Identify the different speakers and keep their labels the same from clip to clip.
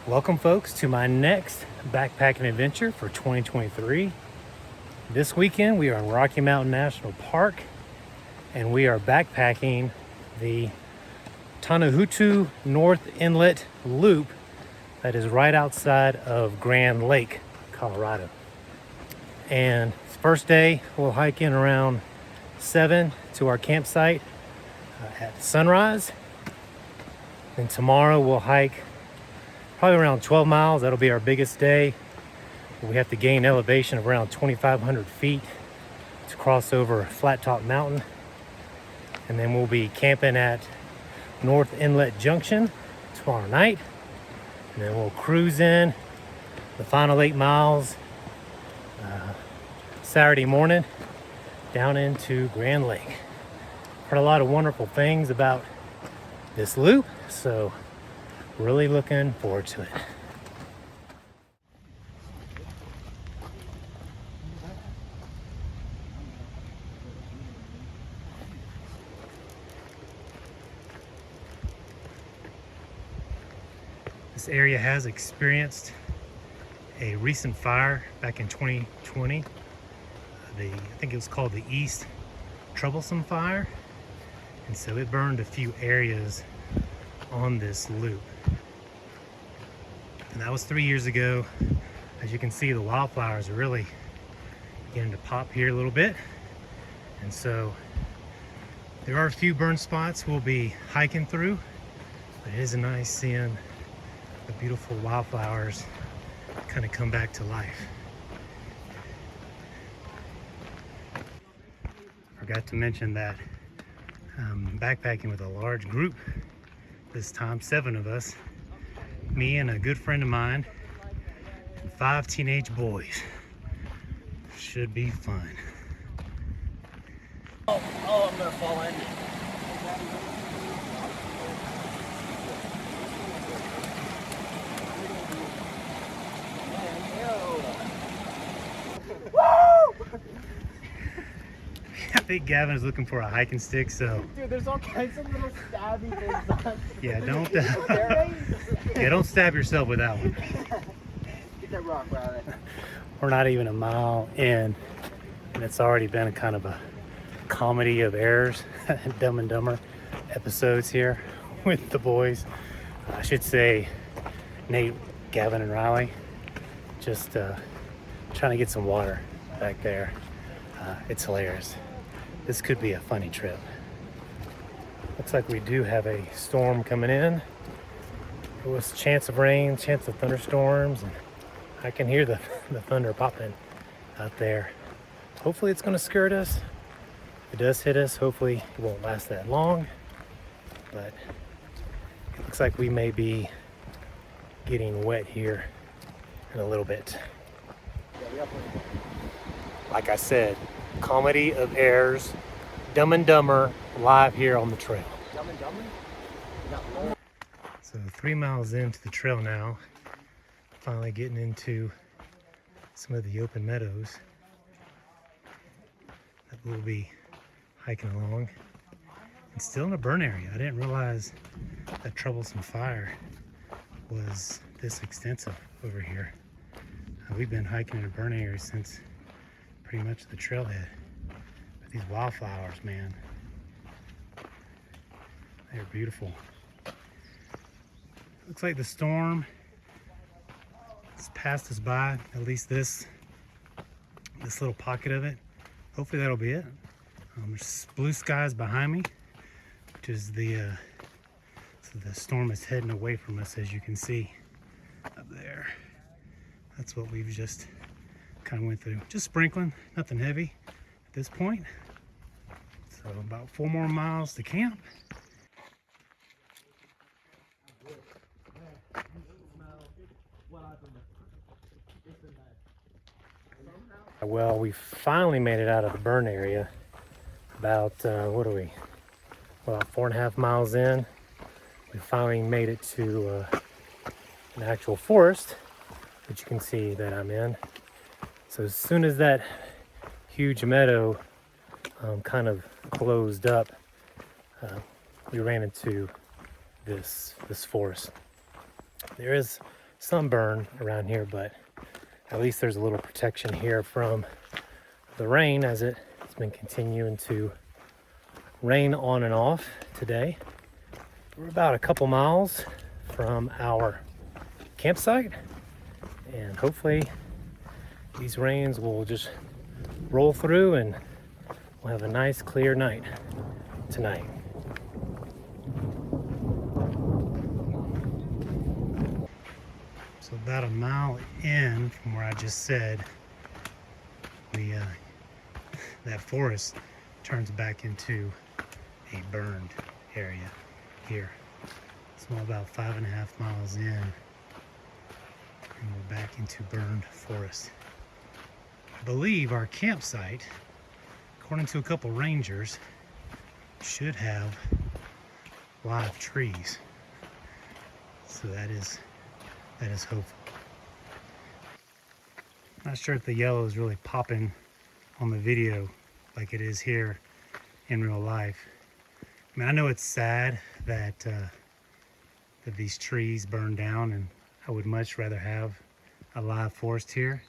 Speaker 1: Welcome folks to my next backpacking adventure for 2023. This weekend we are in Rocky Mountain National Park and we are backpacking the Tonahutu North Inlet Loop that is right outside of Grand Lake, Colorado. And first day we'll hike in around 7 to our campsite at sunrise. And tomorrow we'll hike probably around 12 miles. That'll be our biggest day. We have to gain elevation of around 2,500 feet to cross over a flat top mountain. And then we'll be camping at North Inlet Junction tomorrow night. And then we'll cruise in the final 8 miles Saturday morning down into Grand Lake. Heard a lot of wonderful things about this loop, so really looking forward to it. This area has experienced a recent fire back in 2020. I think it was called the East Troublesome Fire. And so it burned a few areas on this loop. And that was 3 years ago. As you can see, the wildflowers are really beginning to pop here a little bit. And so there are a few burn spots we'll be hiking through, but it is nice seeing the beautiful wildflowers kind of come back to life. Forgot to mention that I'm backpacking with a large group this time, 7 of us, me and a good friend of mine, and 5 teenage boys. Should be fun.
Speaker 2: Oh, I'm gonna fall in.
Speaker 1: I think Gavin is looking for a hiking stick, so
Speaker 2: Dude, there's all kinds of little stabby things on.
Speaker 1: yeah, don't stab yourself with that one.
Speaker 2: Get that rock, Riley.
Speaker 1: We're not even a mile in, and it's already been a kind of a comedy of errors, Dumb and Dumber episodes here with the boys. I should say Nate, Gavin, and Riley. Just trying to get some water back there. It's hilarious. This could be a funny trip. Looks like we do have a storm coming in. There was a chance of rain, chance of thunderstorms, and I can hear the thunder popping out there. Hopefully it's going to skirt us. If it does hit us, hopefully it won't last that long. But it looks like we may be getting wet here in a little bit. Like I said, comedy of errors, Dumb and Dumber, live here on the trail.
Speaker 2: Dumb and Dumber?
Speaker 1: So 3 miles into the trail now, finally getting into some of the open meadows that we'll be hiking along. And still in a burn area. I didn't realize that Troublesome Fire was this extensive over here. We've been hiking in a burn area since pretty much the trailhead. But these wildflowers, man, they're beautiful. Looks like the storm has passed us by, at least this little pocket of it. Hopefully that'll be it. There's blue skies behind me, which is so the storm is heading away from us, as you can see up there. That's what we've just kind of went through. Just sprinkling, nothing heavy at this point. So about 4 more miles to camp. Well, we finally made it out of the burn area. About, what are we? Well, 4.5 miles in. We finally made it to an actual forest, which you can see that I'm in. So as soon as that huge meadow kind of closed up, we ran into this forest. There is sunburn around here, but at least there's a little protection here from the rain, as it's been continuing to rain on and off today. We're about a couple miles from our campsite, and hopefully these rains will just roll through and we'll have a nice clear night tonight. So about a mile in from where I just said, that forest turns back into a burned area here. So I'm about 5.5 miles in, and we're back into burned forest. I believe our campsite, according to a couple rangers, should have live trees. So that is hopeful. Not sure if the yellow is really popping on the video like it is here in real life. I mean, I know it's sad that that these trees burn down, and I would much rather have a live forest here.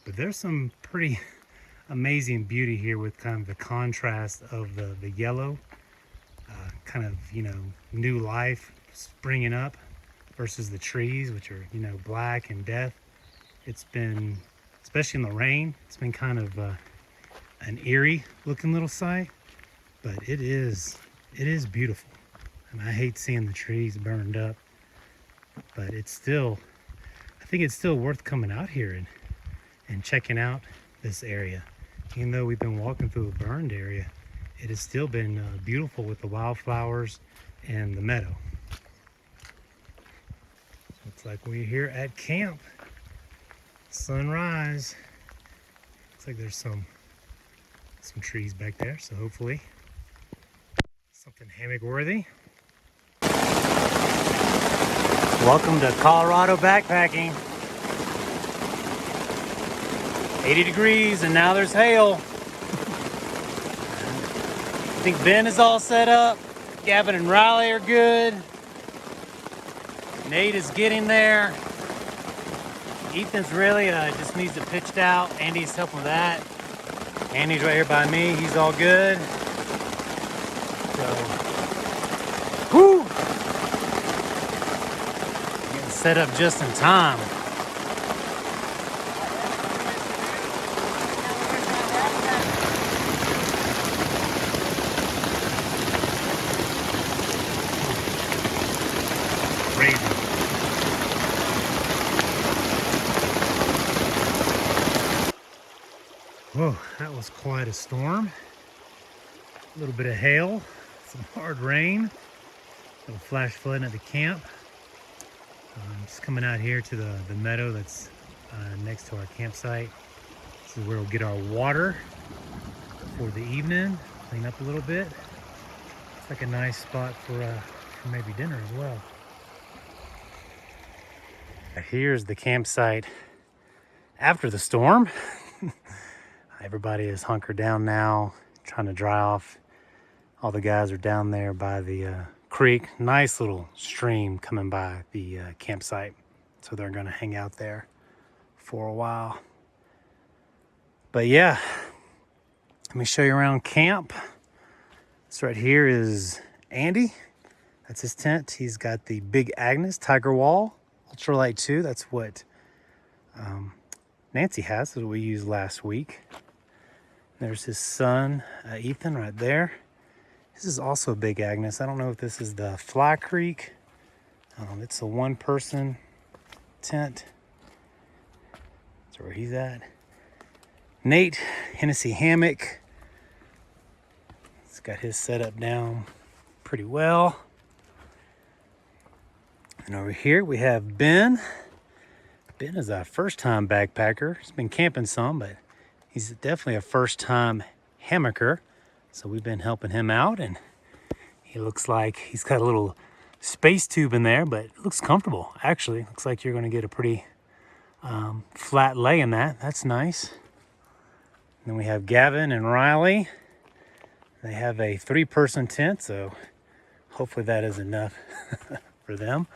Speaker 1: But there's some pretty amazing beauty here with kind of the contrast of the yellow, kind of, you know, new life springing up versus the trees, which are, you know, black and death. It's been, especially in the rain, it's been kind of an eerie looking little sight, but it is beautiful. And I hate seeing the trees burned up, but it's still, I think it's still worth coming out here and checking out this area. Even though we've been walking through a burned area, it has still been beautiful with the wildflowers and the meadow. Looks like we're here at camp. Sunrise. Looks like there's some trees back there, so hopefully something hammock worthy. Welcome to Colorado backpacking. 80 degrees and now there's hail. I think Ben is all set up. Gavin and Riley are good. Nate is getting there. Ethan's really just needs it pitched out. Andy's helping with that. Andy's right here by me. He's all good. So, whoo! Getting set up just in time. Whoa, that was quite a storm. A little bit of hail, some hard rain, a little flash flooding at the camp. Just coming out here to the meadow that's next to our campsite. This is where we'll get our water for the evening, clean up a little bit. It's like a nice spot for maybe dinner as well. Here's the campsite after the storm. Everybody is hunkered down now, trying to dry off. All the guys are down there by the creek. Nice little stream coming by the campsite. So they're gonna hang out there for a while. But yeah, let me show you around camp. This right here is Andy. That's his tent. He's got the Big Agnes Tiger Wall Ultralight 2. That's what Nancy has. That's what we used last week. There's his son, Ethan, right there. This is also a Big Agnes. I don't know if this is the Fly Creek. It's a one-person tent. That's where he's at. Nate, Hennessy hammock. He's got his setup down pretty well. And over here we have Ben. Ben is a first-time backpacker. He's been camping some, but he's definitely a first-time hammocker. So we've been helping him out, and he looks like he's got a little space tube in there, but it looks comfortable, actually. Looks like you're gonna get a pretty flat lay in that. That's nice. And then we have Gavin and Riley. They have a 3-person tent, so hopefully that is enough for them.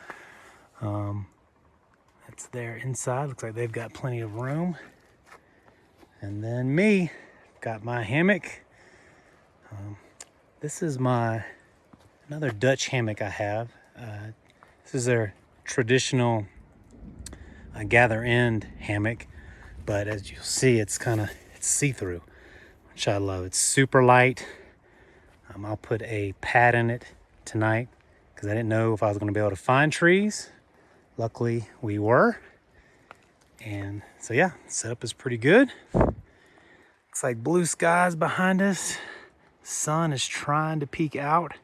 Speaker 1: That's their inside. Looks like they've got plenty of room. And then me, got my hammock. This is another Dutch hammock I have. This is their traditional gather end hammock, but as you'll see, it's see-through, which I love. It's super light. I'll put a pad in it tonight because I didn't know if I was going to be able to find trees. Luckily, we were. And so yeah, setup is pretty good. Looks like blue skies behind us. Sun is trying to peek out.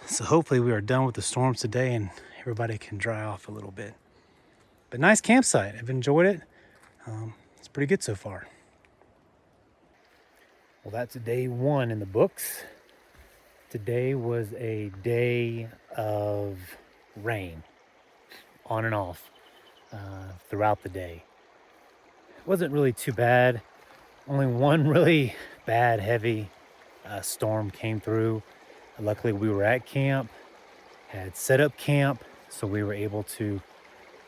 Speaker 1: So hopefully we are done with the storms today and everybody can dry off a little bit. But nice campsite. I've enjoyed it. It's pretty good so far. Well, that's day one in the books. Today was a day of rain, on and off, throughout the day. It wasn't really too bad. Only one really bad, heavy storm came through. Luckily, we were at camp, had set up camp, so we were able to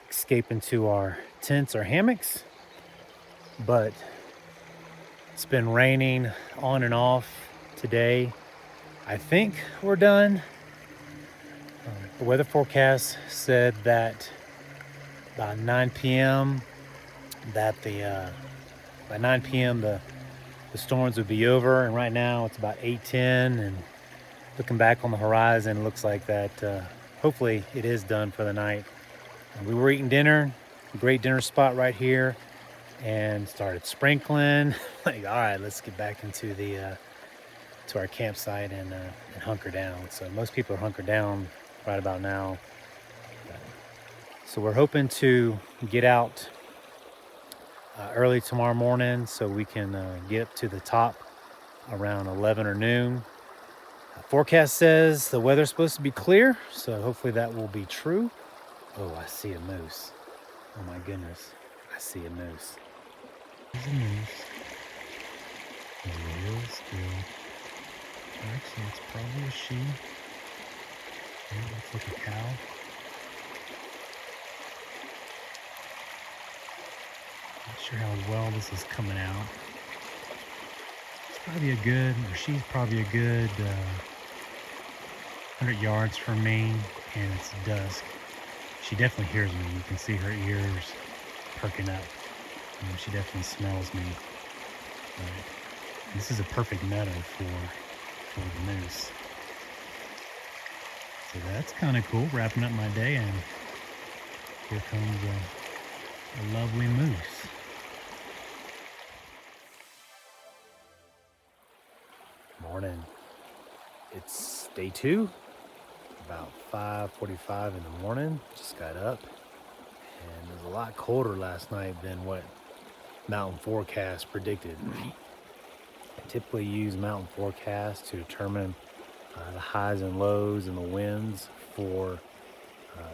Speaker 1: escape into our tents or hammocks. But it's been raining on and off today. I think we're done. The weather forecast said that by 9 p.m. by 9 p.m. the storms would be over, and right now it's about 8:10, and looking back on the horizon, it looks like that hopefully it is done for the night. And we were eating dinner, a great dinner spot right here, and started sprinkling. Like, all right, let's get back into to our campsite and hunker down. So most people are hunkered down right about now. So we're hoping to get out early tomorrow morning so we can get up to the top around 11 or noon. Forecast says the weather's supposed to be clear, so hopefully that will be true. Oh, I see a moose. Oh my goodness, I see a moose. There's a moose. He's real still. Actually, it's probably a she. It looks like a cow. Not sure how well this is coming out. It's probably she's probably a good 100 yards from me, and it's dusk. She definitely hears me. You can see her ears perking up. She definitely smells me. But this is a perfect meadow for the moose. So that's kind of cool, wrapping up my day, and here comes a lovely moose. Morning. It's day two, about 5:45 in the morning. Just got up, and it was a lot colder last night than what Mountain Forecast predicted. I typically use Mountain Forecast to determine the highs and lows and the winds for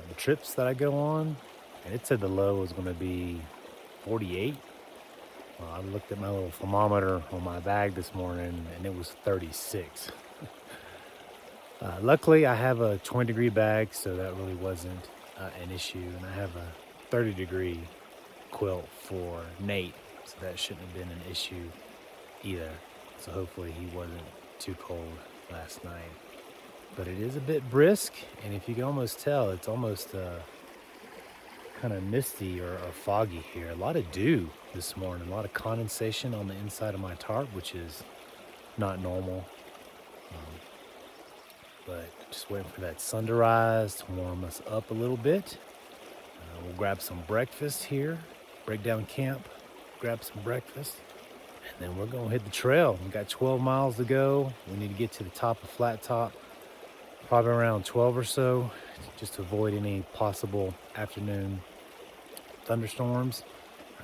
Speaker 1: the trips that I go on, and it said the low was going to be 48. Well, I looked at my little thermometer on my bag this morning, and it was 36. Luckily, I have a 20-degree bag, so that really wasn't an issue, and I have a 30-degree quilt for Nate, so that shouldn't have been an issue either. So hopefully he wasn't too cold last night. But it is a bit brisk, and if you can almost tell, it's almost kind of misty or foggy here. A lot of dew this morning, a lot of condensation on the inside of my tarp, which is not normal. But just waiting for that sun to rise to warm us up a little bit. We'll grab some breakfast here, break down camp, grab some breakfast, and then we're gonna hit the trail. We've got 12 miles to go. We need to get to the top of Flat Top, probably around 12 or so, just to avoid any possible afternoon thunderstorms.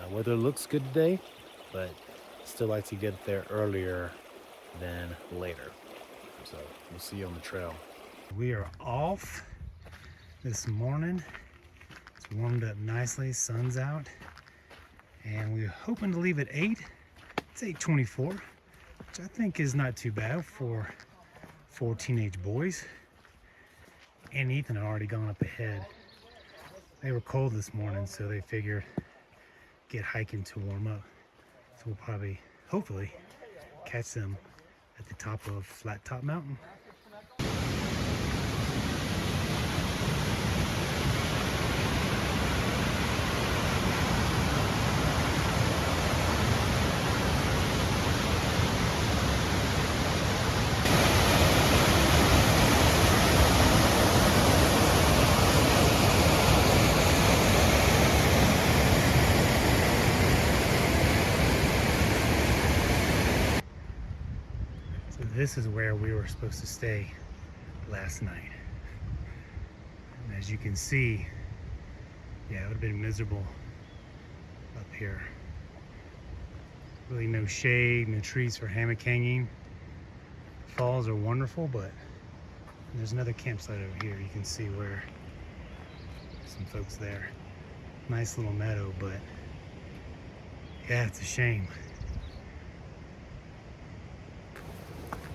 Speaker 1: Weather looks good today, but still like to get there earlier than later. So we'll see you on the trail. We are off this morning. It's warmed up nicely, sun's out, and we're hoping to leave at 8. It's 8:24, which I think is not too bad for 4 teenage boys. And Ethan had already gone up ahead. They were cold this morning, so they figured get hiking to warm up. So we'll probably, hopefully, catch them at the top of Flat Top Mountain. So this is where we were supposed to stay last night. And as you can see, yeah, it would have been miserable up here. Really no shade, no trees for hammock hanging. Falls are wonderful, but there's another campsite over here. You can see where some folks there. Nice little meadow, but yeah, it's a shame.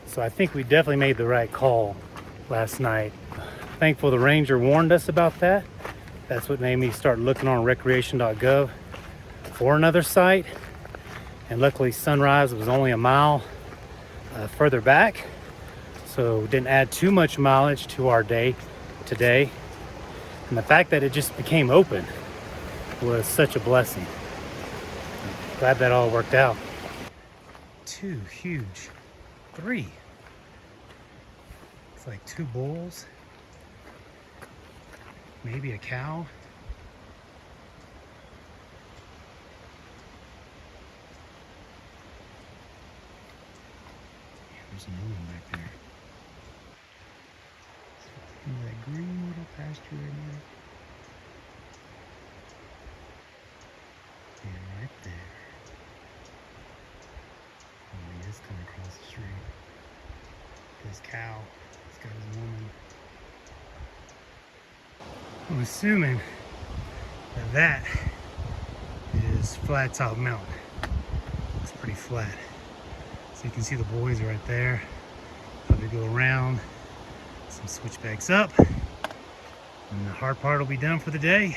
Speaker 1: So I think we definitely made the right call last night. Thankful the ranger warned us about that. That's what made me start looking on recreation.gov for another site. And luckily Sunrise was only a mile further back. So didn't add too much mileage to our day today. And the fact that it just became open was such a blessing. Glad that all worked out. Two huge, three. It's like two bulls, maybe a cow. Yeah, there's another one back there. See that green little pasture right there? And right there. Oh, he is coming across the street. This cow, it's got his woman. I'm assuming that is Flat Top Mountain. It's pretty flat. So you can see the boys right there. Probably go around, some switchbacks up, and the hard part will be done for the day.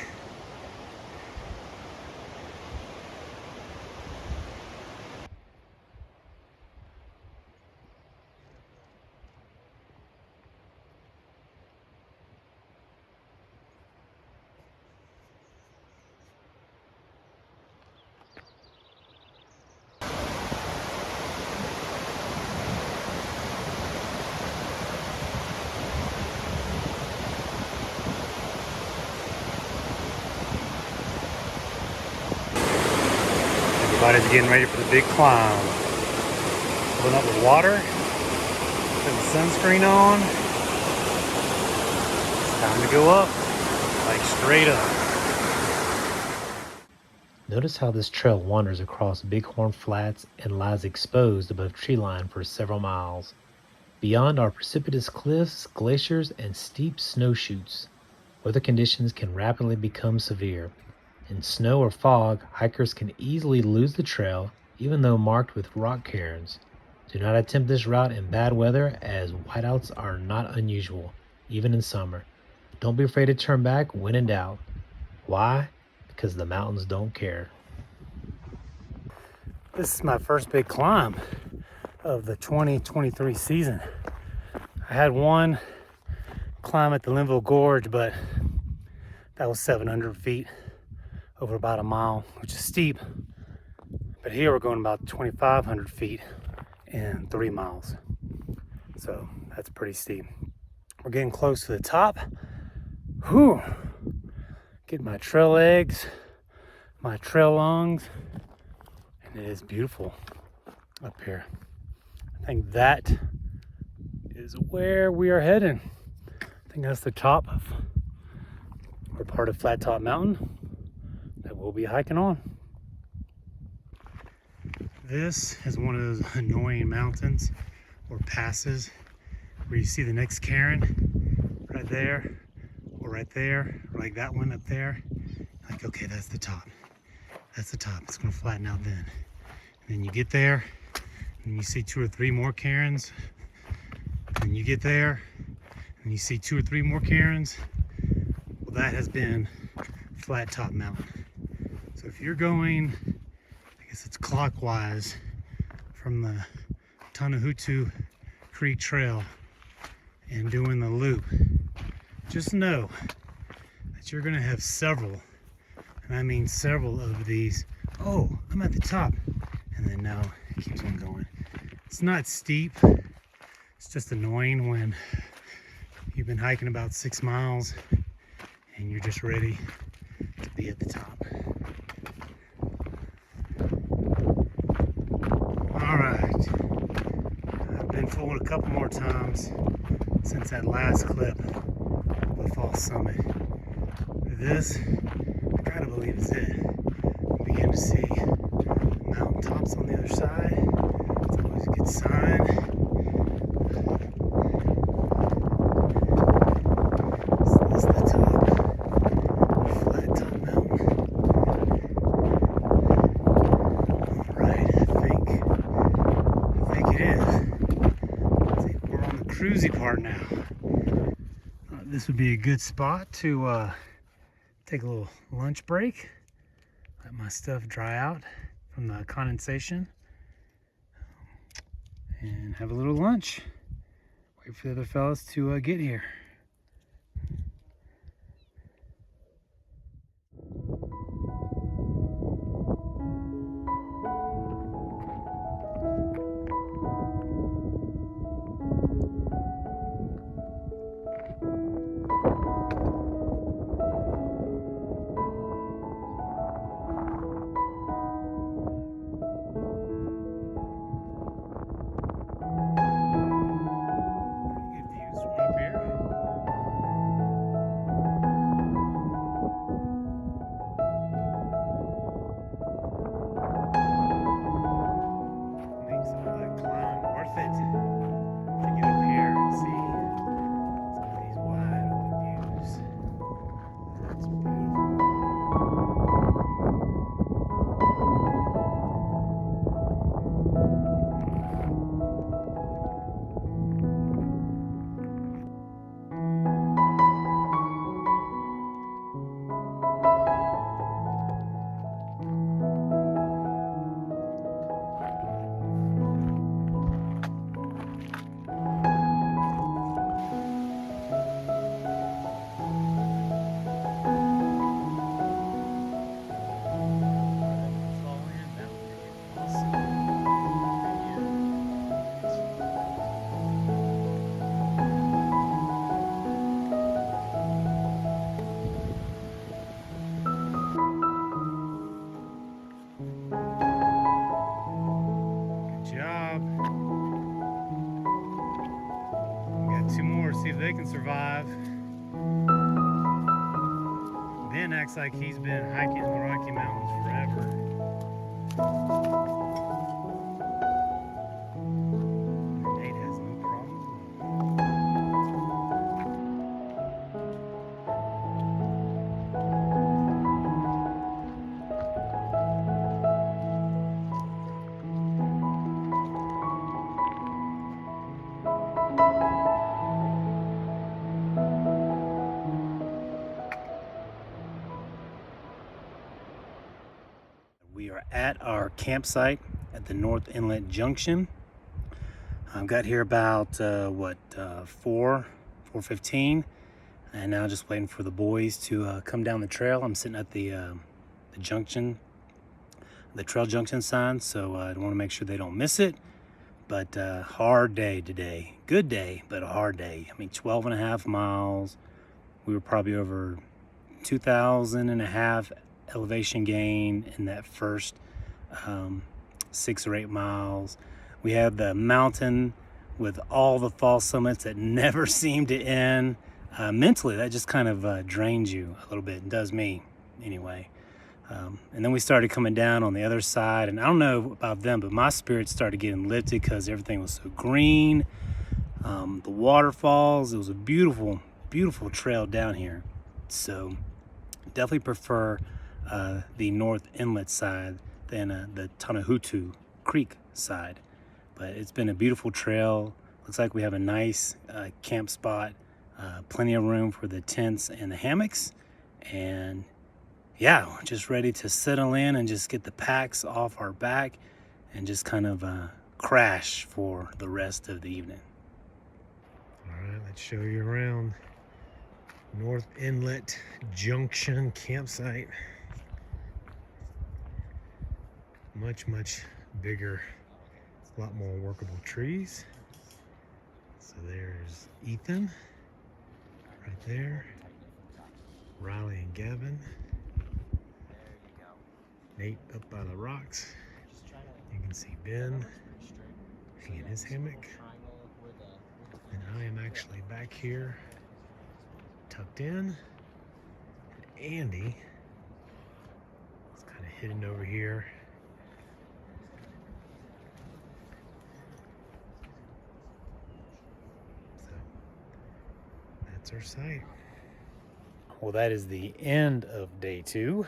Speaker 1: Everybody's getting ready for the big climb. Filling up with water, putting sunscreen on. It's time to go up, like straight up. Notice how this trail wanders across Bighorn Flats and lies exposed above treeline for several miles. Beyond are precipitous cliffs, glaciers, and steep snowshoots. Weather conditions can rapidly become severe. In snow or fog, hikers can easily lose the trail, even though marked with rock cairns. Do not attempt this route in bad weather, as whiteouts are not unusual, even in summer. Don't be afraid to turn back when in doubt. Why? Because the mountains don't care. This is my first big climb of the 2023 season. I had one climb at the Linville Gorge, but that was 700 feet. Over about a mile, which is steep. But here we're going about 2,500 feet in 3 miles. So that's pretty steep. We're getting close to the top. Whew. Getting my trail legs, my trail lungs, and it is beautiful up here. I think that is where we are heading. I think that's the top of, or part of Flat Top Mountain that we'll be hiking on. This is one of those annoying mountains or passes where you see the next cairn right there or right there, or like that one up there. Like, okay, that's the top. That's the top. It's gonna flatten out then. And then you get there and you see 2 or 3 more cairns. And you get there and you see 2 or 3 more cairns. Well, that has been Flat Top Mountain. So if you're going, I guess it's clockwise from the Tonahutu Creek Trail and doing the loop, just know that you're gonna have several, and I mean several of these. Oh, I'm at the top. And then now it keeps on going. It's not steep. It's just annoying when you've been hiking about 6 miles and you're just ready to be at the top. All right. I've been forward a couple more times since that last clip of the false summit. This, I gotta believe is it. Begin to see mountaintops on the other side. It's always a good sign. This is the top, Flat Top Mountain. Alright, I think it is. I think we're on the cruisy part now. This would be a good spot to take a little lunch break. Let my stuff dry out from the condensation and have a little lunch. Wait for the other fellas to get here. See if they can survive. Ben acts like he's been hiking the Rocky Mountains forever. Nate has no problem. We are at our campsite at the North Inlet Junction. I got here about 4:15, and now just waiting for the boys to come down the trail. I'm sitting at the junction, the trail junction sign, so I want to make sure they don't miss it. But hard day today. Good day, but a hard day. I mean, 12 and a half miles. We were probably over 2,000 and a half elevation gain in that first 6 or 8 miles. We have the mountain with all the false summits that never seem to end. Mentally, that just kind of drains you a little bit. It does me anyway. And then we started coming down on the other side, and I don't know about them, but my spirits started getting lifted because everything was so green. The waterfalls, it was a beautiful, beautiful trail down here. So definitely prefer the North Inlet side than the Tonahutu Creek side. But it's been a beautiful trail. Looks like we have a nice camp spot, plenty of room for the tents and the hammocks, and yeah, we're just ready to settle in and just get the packs off our back and just kind of crash for the rest of the evening. All right, let's show you around North Inlet Junction campsite. Much bigger. It's a lot more workable trees. So there's Ethan right there, Riley and Gavin, Nate up by the rocks. You can see Ben in his hammock, and I am actually back here tucked in, and Andy is kind of hidden over here. So that's our site. Well, that is the end of day 2.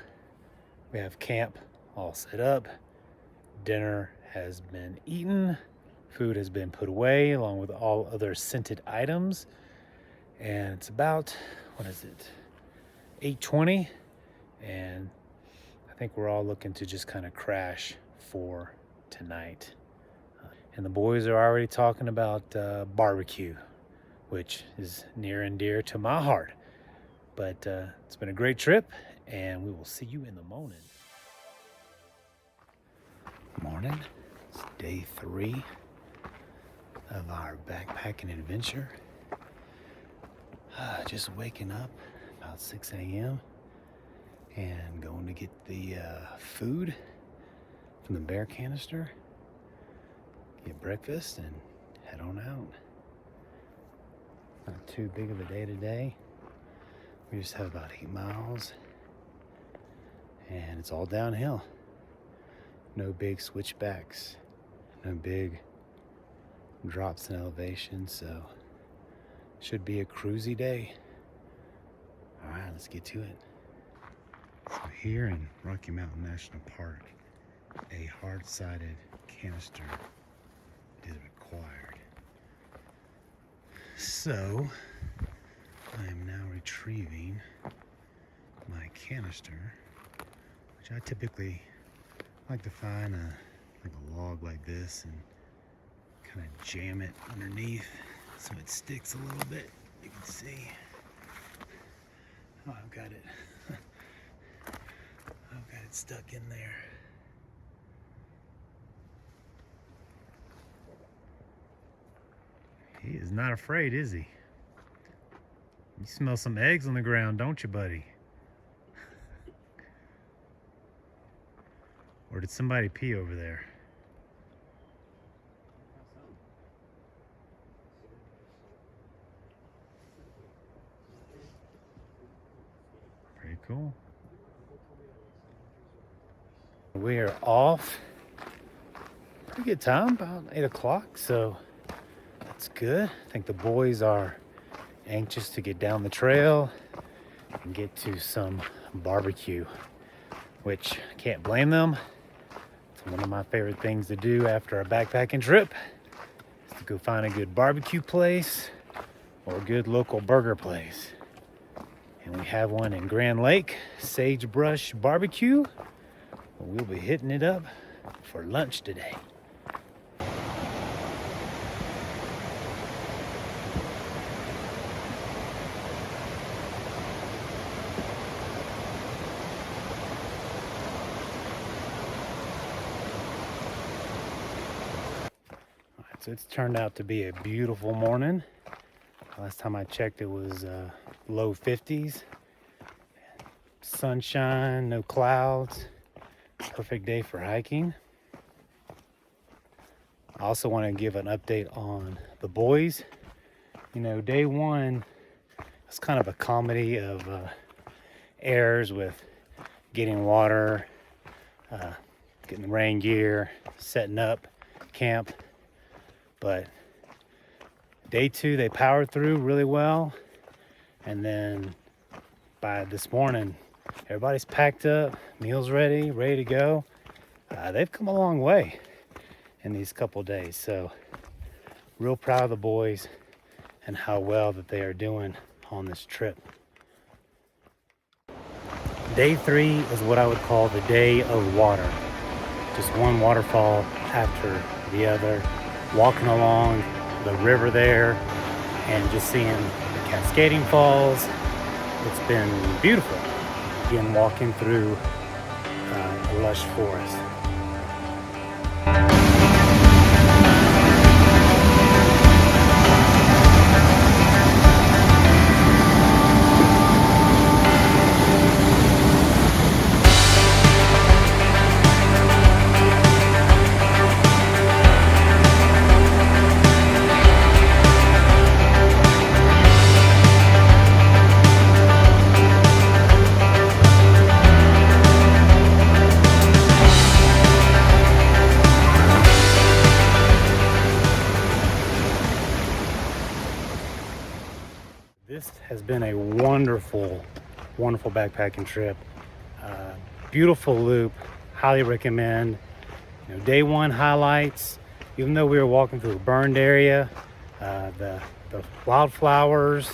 Speaker 1: We have camp all set up. Dinner has been eaten. Food has been put away along with all other scented items. And it's about, what is it, 8:20. And I think we're all looking to just kind of crash for tonight. And the boys are already talking about barbecue, which is near and dear to my heart. But it's been a great trip, and we will see you in the morning. Morning. It's day 3 of our backpacking adventure. Just waking up about 6 a.m. and going to get the food from the bear canister, get breakfast, and head on out. Not too big of a day today. We just have about 8 miles, and it's all downhill. No big switchbacks, no big drops in elevation, so should be a cruisy day. All right, let's get to it. So here in Rocky Mountain National Park, a hard-sided canister is required. So I am now retrieving my canister, which I typically like to find like a log like this and kind of jam it underneath so it sticks a little bit. You can see. Oh, I've got it. I've got it stuck in there. He is not afraid, is he? You smell some eggs on the ground, don't you, buddy? Or did somebody pee over there? Pretty cool. We are off. Pretty good time, about 8 o'clock, so that's good. I think the boys are anxious to get down the trail and get to some barbecue, which I can't blame them. It's one of my favorite things to do after a backpacking trip is to go find a good barbecue place or a good local burger place. And we have one in Grand Lake, Sagebrush Barbecue. We'll be hitting it up for lunch today. So it's turned out to be a beautiful morning. Last time I checked, it was low 50s. Sunshine, no clouds. Perfect day for hiking. I also want to give an update on the boys. You know, day 1 was kind of a comedy of errors with getting water, getting the rain gear, setting up camp. But day 2, they powered through really well. And then by this morning, everybody's packed up, meals ready to go. They've come a long way in these couple days. So real proud of the boys and how well that they are doing on this trip. Day 3 is what I would call the day of water. Just one waterfall after the other, walking along the river there and just seeing the cascading falls. It's been beautiful. Again, walking through a lush forest. This has been a wonderful backpacking trip. Beautiful loop, highly recommend. Day 1 highlights, even though we were walking through a burned area, the wildflowers,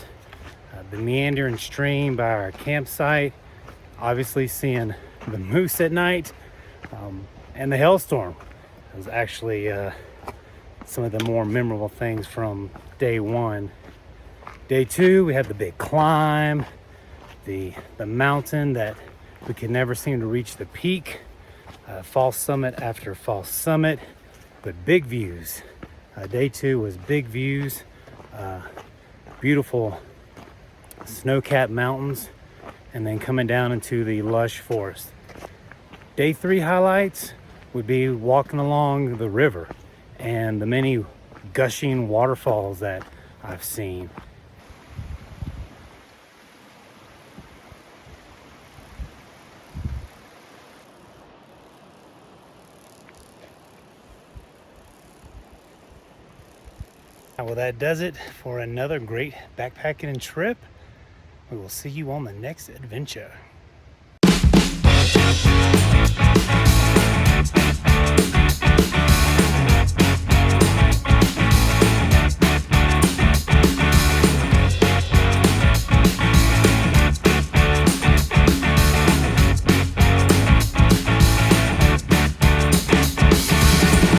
Speaker 1: the meandering stream by our campsite, obviously seeing the moose at night, and the hailstorm. It was actually some of the more memorable things from day 1. Day 2, we had the big climb, the mountain that we could never seem to reach the peak, false summit after false summit, but big views. Day 2 was big views, beautiful snow-capped mountains, and then coming down into the lush forest. Day 3 highlights would be walking along the river and the many gushing waterfalls that I've seen. Well, that does it for another great backpacking trip. We will see you on the next adventure.